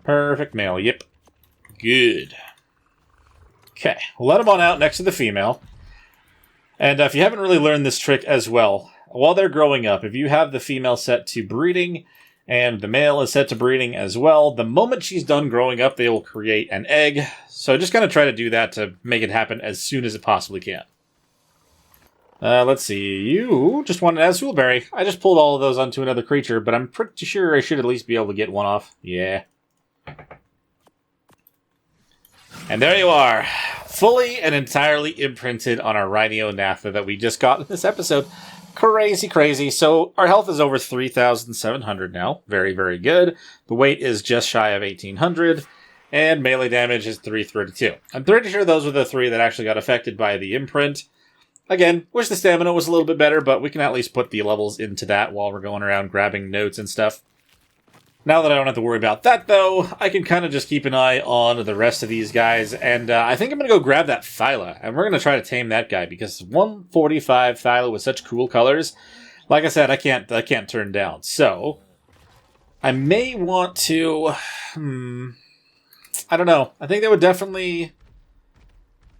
Perfect male, yep. Good. Okay, we'll let him on out next to the female. And if you haven't really learned this trick as well, while they're growing up, if you have the female set to breeding and the male is set to breeding as well, the moment she's done growing up, they will create an egg. So just kind of try to do that to make it happen as soon as it possibly can. Let's see. You just want an Azulberry. I just pulled all of those onto another creature, but I'm pretty sure I should at least be able to get one off. Yeah. And there you are. Fully and entirely imprinted on our Rhiniothatha that we just got in this episode. Crazy, crazy. So our health is over 3,700 now. Very, very good. The weight is just shy of 1,800. And melee damage is 332. I'm pretty sure those were the three that actually got affected by the imprint. Again, wish the stamina was a little bit better, but we can at least put the levels into that while we're going around grabbing notes and stuff. Now that I don't have to worry about that, though, I can kind of just keep an eye on the rest of these guys, and I think I'm going to go grab that Thyla, and we're going to try to tame that guy, because 145 Thyla with such cool colors, like I said, I can't turn down. So, I may want to, I don't know. I think they would definitely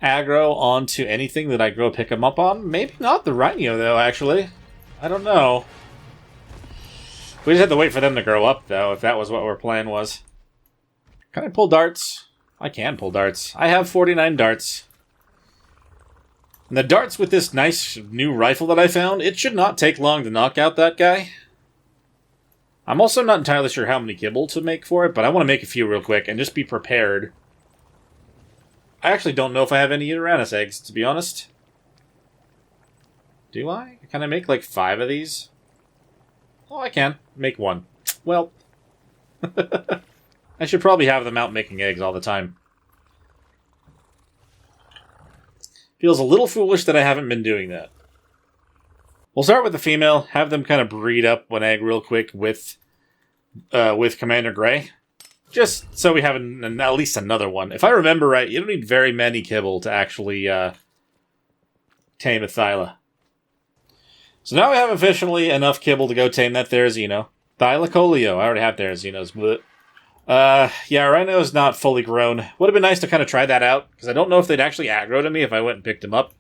aggro onto anything that I go pick them up on. Maybe not the Rhino, though, actually. I don't know. We just had to wait for them to grow up, though, if that was what our plan was. Can I pull darts? I can pull darts. I have 49 darts. And the darts with this nice new rifle that I found, it should not take long to knock out that guy. I'm also not entirely sure how many kibble to make for it, but I want to make a few real quick and just be prepared. I actually don't know if I have any Uranus eggs, to be honest. Do I? Can I make like 5 of these? Oh, I can. Make 1. Well, I should probably have them out making eggs all the time. Feels a little foolish that I haven't been doing that. We'll start with the female, have them kind of breed up one egg real quick with Commander Grey. Just so we have at least another one. If I remember right, you don't need very many kibble to actually tame a Thyla. So now we have officially enough kibble to go tame that Therizino. Thylacolio. I already have Therizinos. Yeah, Rhino's not fully grown. Would have been nice to kind of try that out, because I don't know if they'd actually aggro to me if I went and picked him up.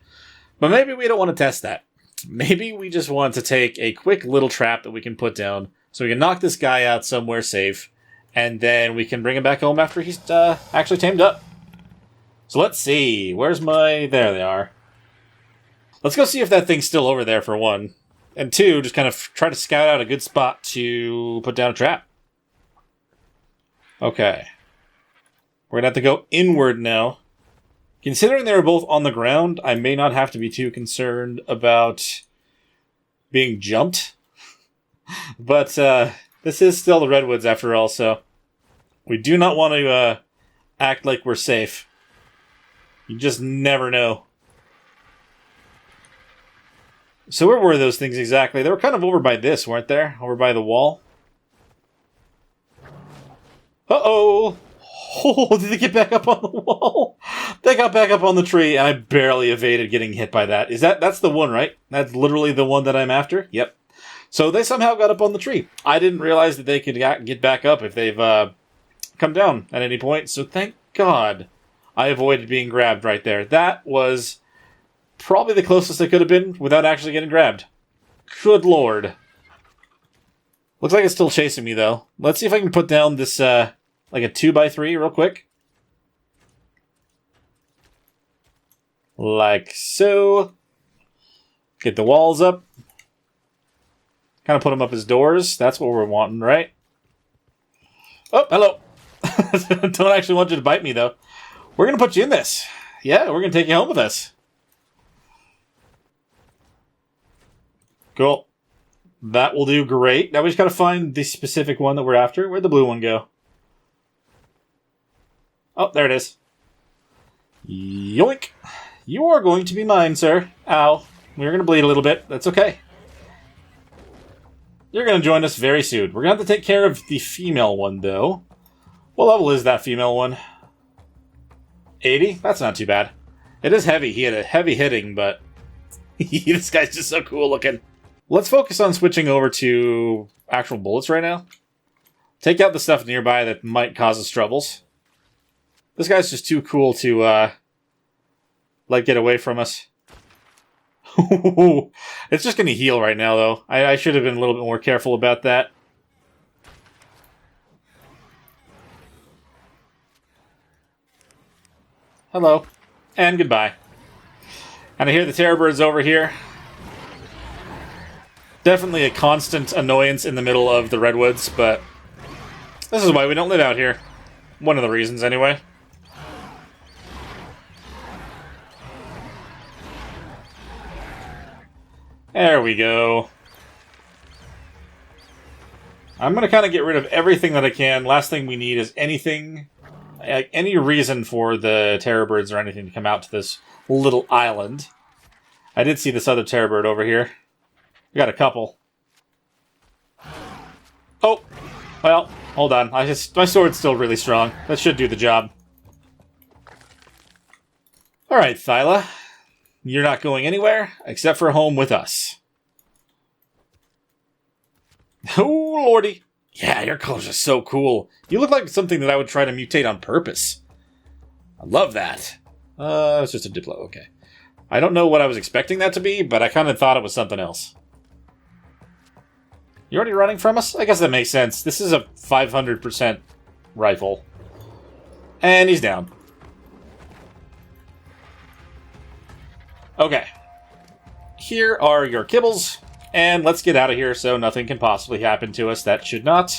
But maybe we don't want to test that. Maybe we just want to take a quick little trap that we can put down, so we can knock this guy out somewhere safe, and then we can bring him back home after he's actually tamed up. So let's see. Where's my... There they are. Let's go see if that thing's still over there, for one. And two, just kind of try to scout out a good spot to put down a trap. Okay. We're going to have to go inward now. Considering they were both on the ground, I may not have to be too concerned about being jumped. But this is still the Redwoods after all, so we do not want to act like we're safe. You just never know. So where were those things exactly? They were kind of over by this, weren't they? Over by the wall. Uh-oh! Oh, did they get back up on the wall? They got back up on the tree, and I barely evaded getting hit by that. That's the one, right? That's literally the one that I'm after? Yep. So they somehow got up on the tree. I didn't realize that they could get back up if they've come down at any point, so thank God I avoided being grabbed right there. That was probably the closest I could have been without actually getting grabbed. Good lord. Looks like it's still chasing me, though. Let's see if I can put down this, like a 2x3 real quick. Like so. Get the walls up. Kind of put them up as doors. That's what we're wanting, right? Oh, hello. Don't actually want you to bite me, though. We're going to put you in this. Yeah, we're going to take you home with us. Cool. That will do great. Now we just got to find the specific one that we're after. Where'd the blue one go? Oh, there it is. Yoink. You are going to be mine, sir. Ow. We're going to bleed a little bit. That's okay. You're going to join us very soon. We're going to have to take care of the female one, though. What level is that female one? 80? That's not too bad. It is heavy. He had a heavy hitting, but this guy's just so cool looking. Let's focus on switching over to actual bullets right now. Take out the stuff nearby that might cause us troubles. This guy's just too cool to, let get away from us. It's just going to heal right now, though. I should have been a little bit more careful about that. Hello. And goodbye. And I hear the terror birds over here. Definitely a constant annoyance in the middle of the redwoods, but this is why we don't live out here. One of the reasons, anyway. There we go. I'm going to kind of get rid of everything that I can. Last thing we need is anything, any reason for the terror birds or anything to come out to this little island. I did see this other terror bird over here. We got a couple. Oh, well, hold on. My sword's still really strong. That should do the job. Alright, Thyla. You're not going anywhere, except for home with us. Oh, lordy. Yeah, your colors are so cool. You look like something that I would try to mutate on purpose. I love that. It's just a Diplo, okay. I don't know what I was expecting that to be, but I kind of thought it was something else. You already running from us? I guess that makes sense. This is a 500% rifle. And he's down. Okay. Here are your kibbles. And let's get out of here so nothing can possibly happen to us. That should not.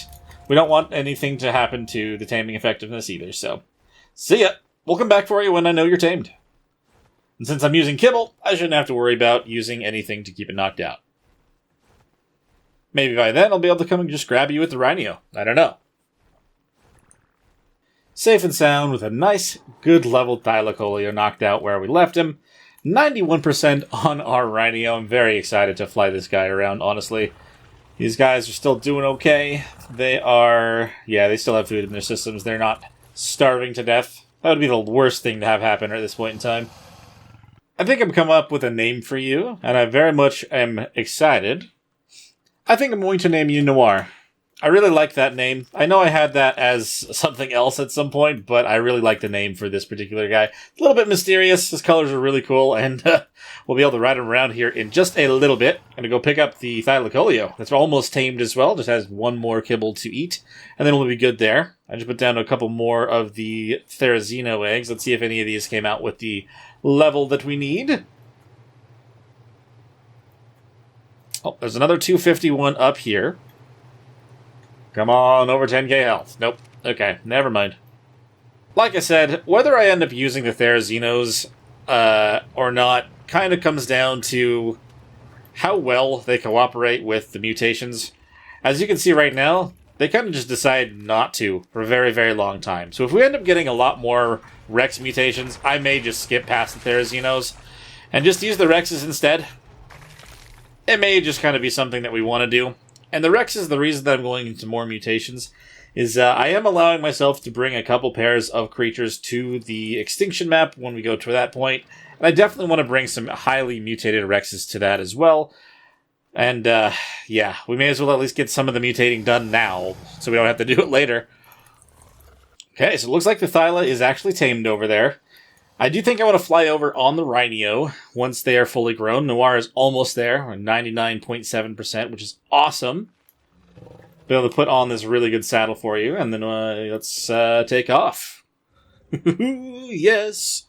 We don't want anything to happen to the taming effectiveness either, so. See ya! We'll come back for you when I know you're tamed. And since I'm using kibble, I shouldn't have to worry about using anything to keep it knocked out. Maybe by then I'll be able to come and just grab you with the rhino. I don't know. Safe and sound with a nice, good level Thylacoleo knocked out where we left him. 91% on our rhino. I'm very excited to fly this guy around, honestly. These guys are still doing okay. They still have food in their systems. They're not starving to death. That would be the worst thing to have happen at this point in time. I think I've come up with a name for you, and I very much am excited. I think I'm going to name you Noir. I really like that name. I know I had that as something else at some point, but I really like the name for this particular guy. A little bit mysterious. His colors are really cool, and we'll be able to ride him around here in just a little bit. I'm going to go pick up the Thylacoleo. That's almost tamed as well. Just has one more kibble to eat, and then we'll be good there. I just put down a couple more of the Therizino eggs. Let's see if any of these came out with the level that we need. Oh, there's another 251 up here. Come on, over 10k health. Nope. Okay, never mind. Like I said, whether I end up using the Therizinos or not kind of comes down to how well they cooperate with the mutations. As you can see right now, they kind of just decide not to for a very, very long time. So if we end up getting a lot more Rex mutations, I may just skip past the Therizinos and just use the Rexes instead. It may just kind of be something that we want to do. And the Rex is the reason that I'm going into more mutations, is I am allowing myself to bring a couple pairs of creatures to the extinction map when we go to that point. And I definitely want to bring some highly mutated Rexes to that as well. And, yeah, we may as well at least get some of the mutating done now, so we don't have to do it later. Okay, so it looks like the Thyla is actually tamed over there. I do think I want to fly over on the Rhino once they are fully grown. Noir is almost there, 99.7%, which is awesome. Be able to put on this really good saddle for you, and then let's take off. Yes!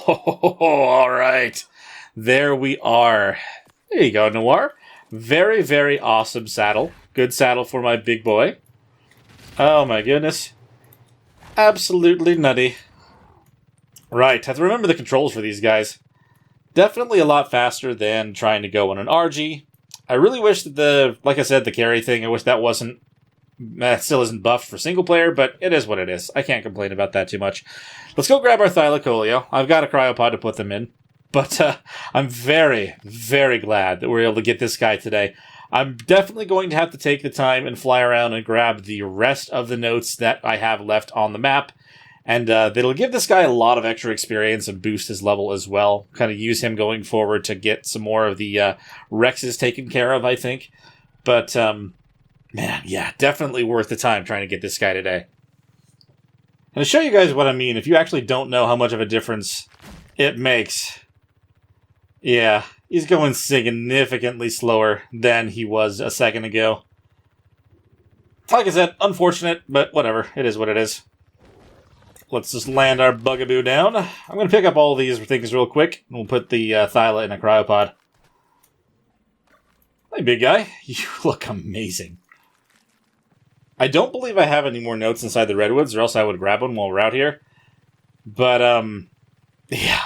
Oh, all right. There we are. There you go, Noir. Very, very awesome saddle. Good saddle for my big boy. Oh my goodness. Absolutely nutty. Right, have to remember the controls for these guys. Definitely a lot faster than trying to go on an RG. I really wish that like I said, the carry thing, I wish that still isn't buffed for single player, but it is what it is. I can't complain about that too much. Let's go grab our Thylacoleo. I've got a cryopod to put them in. But I'm very, very glad that we're able to get this guy today. I'm definitely going to have to take the time and fly around and grab the rest of the notes that I have left on the map. And that'll give this guy a lot of extra experience and boost his level as well. Kind of use him going forward to get some more of the Rexes taken care of, I think. But, man, yeah, definitely worth the time trying to get this guy today. And to show you guys what I mean, if you actually don't know how much of a difference it makes, yeah, he's going significantly slower than he was a second ago. Like I said, unfortunate, but whatever. It is what it is. Let's just land our bugaboo down. I'm going to pick up all these things real quick, and we'll put the Thyla in a cryopod. Hey, big guy. You look amazing. I don't believe I have any more notes inside the redwoods, or else I would grab one while we're out here. But, yeah.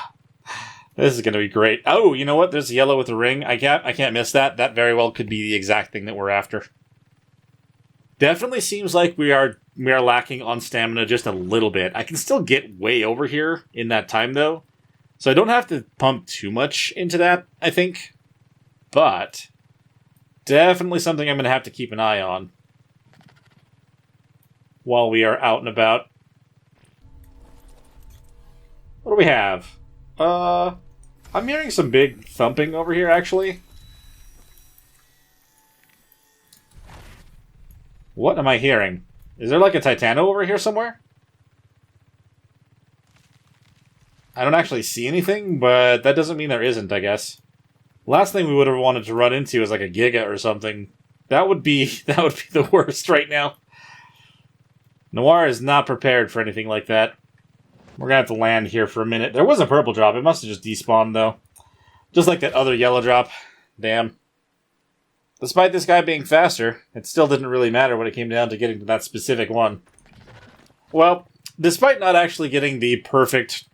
This is going to be great. Oh, you know what? There's yellow with the ring. I can't miss that. That very well could be the exact thing that we're after. Definitely seems like we are lacking on stamina just a little bit. I can still get way over here in that time, though. So I don't have to pump too much into that, I think. But definitely something I'm going to have to keep an eye on while we are out and about. What do we have? I'm hearing some big thumping over here, actually. What am I hearing? Is there like a Titano over here somewhere? I don't actually see anything, but that doesn't mean there isn't, I guess. Last thing we would have wanted to run into is like a Giga or something. That would be the worst right now. Noir is not prepared for anything like that. We're gonna have to land here for a minute. There was a purple drop. It must have just despawned, though. Just like that other yellow drop. Damn. Despite this guy being faster, it still didn't really matter when it came down to getting to that specific one. Well, despite not actually getting the perfect,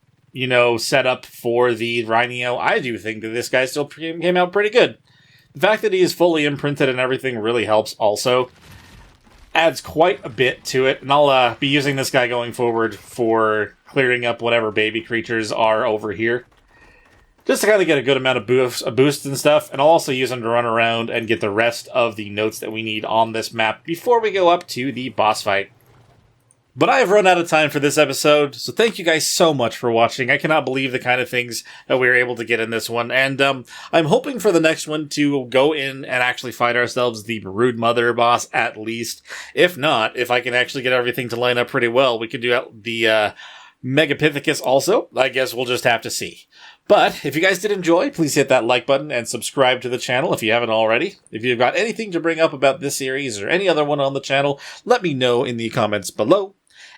setup for the Rhinio, I do think that this guy still came out pretty good. The fact that he is fully imprinted and everything really helps also. Adds quite a bit to it, and I'll be using this guy going forward for clearing up whatever baby creatures are over here. Just to kind of get a good amount of boosts and stuff, and I'll also use him to run around and get the rest of the notes that we need on this map before we go up to the boss fight. But I have run out of time for this episode, so thank you guys so much for watching. I cannot believe the kind of things that we were able to get in this one, and I'm hoping for the next one to go in and actually fight ourselves the Brood Mother boss at least. If not, if I can actually get everything to line up pretty well, we could do the Megapithecus also. I guess we'll just have to see. But if you guys did enjoy, please hit that like button and subscribe to the channel if you haven't already. If you've got anything to bring up about this series or any other one on the channel, let me know in the comments below.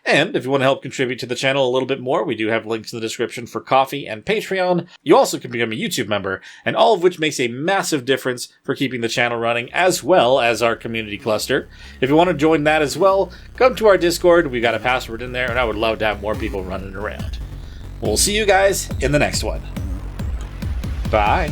And if you want to help contribute to the channel a little bit more, we do have links in the description for Ko-fi and Patreon. You also can become a YouTube member, and all of which makes a massive difference for keeping the channel running, as well as our community cluster. If you want to join that as well, come to our Discord. We've got a password in there, and I would love to have more people running around. We'll see you guys in the next one. Bye.